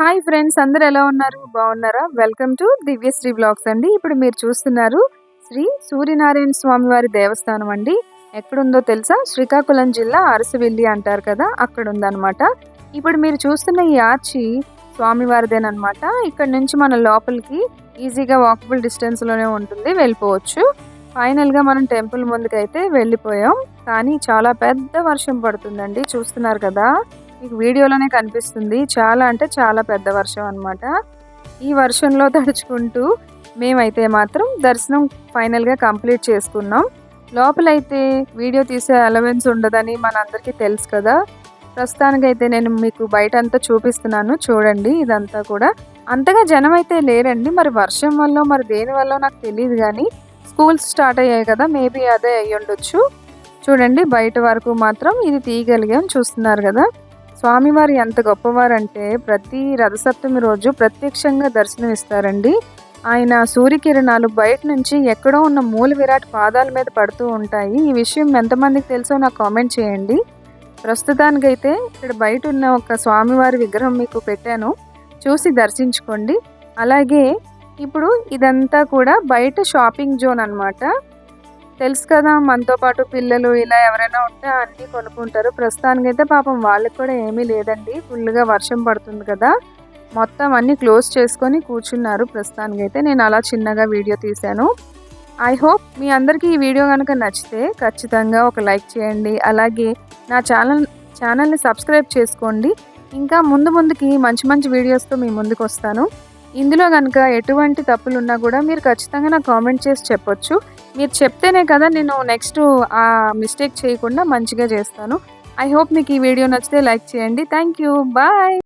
Hi friends, అందరూ ఎలా ఉన్నారు? బాగున్నారా? వెల్కమ్ టు దివ్యశ్రీ బ్లాగ్స్ అండి. ఇప్పుడు మీరు చూస్తున్నారు శ్రీ సూర్యనారాయణ స్వామి వారి దేవస్థానం అండి. ఎక్కడుందో తెలుసా? శ్రీకాకుళం జిల్లా అరసవెల్లి అంటారు కదా, అక్కడ ఉందన్నమాట. ఇప్పుడు మీరు చూస్తున్న ఈ ఆర్చి స్వామివారిదేనమాట. ఇక్కడ నుంచి మన లోపలికి ఈజీగా వాకబుల్ డిస్టెన్స్లోనే ఉంటుంది, వెళ్ళిపోవచ్చు. ఫైనల్గా మనం టెంపుల్ ముందుకైతే వెళ్ళిపోయాం. కానీ చాలా పెద్ద వర్షం పడుతుందండి, చూస్తున్నారు కదా, మీకు వీడియోలోనే కనిపిస్తుంది. చాలా అంటే చాలా పెద్ద వర్షం అనమాట. ఈ వర్షంలో తడుచుకుంటూ మేమైతే మాత్రం దర్శనం ఫైనల్గా కంప్లీట్ చేసుకున్నాం. లోపలైతే వీడియో తీసే అలవెన్స్ ఉండదని మనందరికీ తెలుసు కదా. ప్రస్తుతానికైతే నేను మీకు బయట అంతా చూపిస్తున్నాను, చూడండి. ఇదంతా కూడా అంతగా జనం అయితే లేరండి. మరి వర్షం వల్ల మరి దేని వల్ల నాకు తెలియదు, కానీ స్కూల్స్ స్టార్ట్ అయ్యాయి కదా, మేబీ అదే అయ్యి ఉండొచ్చు. చూడండి, బయట వరకు మాత్రం ఇది తీయగలిగాం, చూస్తున్నారు కదా. స్వామివారు ఎంత గొప్పవారంటే ప్రతి రథసప్తమి రోజు ప్రత్యక్షంగా దర్శనమిస్తారండి. ఆయన సూర్యకిరణాలు బయట నుంచి ఎక్కడో ఉన్న మూల విరాట్ పాదాల మీద పడుతూ ఉంటాయి. ఈ విషయం ఎంతమందికి తెలుసో నాకు కామెంట్ చేయండి. ప్రస్తుతానికైతే ఇక్కడ బయట ఉన్న ఒక స్వామివారి విగ్రహం మీకు పెట్టాను, చూసి దర్శించుకోండి. అలాగే ఇప్పుడు ఇదంతా కూడా బయట షాపింగ్ జోన్ అన్నమాట. తెలుసు కదా, మనతో పాటు పిల్లలు ఇలా ఎవరైనా ఉంటే అన్నీ కొనుక్కుంటారు. ప్రస్తుతానికైతే పాపం వాళ్ళకి కూడా ఏమీ లేదండి, ఫుల్గా వర్షం పడుతుంది కదా, మొత్తం అన్నీ క్లోజ్ చేసుకొని కూర్చున్నారు. ప్రస్తుతానికైతే నేను అలా చిన్నగా వీడియో తీశాను. ఐ హోప్ మీ అందరికీ ఈ వీడియో కనుక నచ్చితే ఖచ్చితంగా ఒక లైక్ చేయండి. అలాగే నా ఛానల్ని సబ్స్క్రైబ్ చేసుకోండి. ఇంకా ముందుకి మంచి మంచి వీడియోస్తో మీ ముందుకు వస్తాను. ఇందులో కనుక ఎటువంటి తప్పులున్నా కూడా మీరు ఖచ్చితంగా నాకు కామెంట్ చేసి చెప్పొచ్చు. మీరు చెప్తేనే కదా నేను నెక్స్ట్ ఆ మిస్టేక్ చేయకుండా మంచిగా చేస్తాను. ఐ హోప్ మీకు ఈ వీడియో నచ్చితే లైక్ చేయండి. Thank you, bye.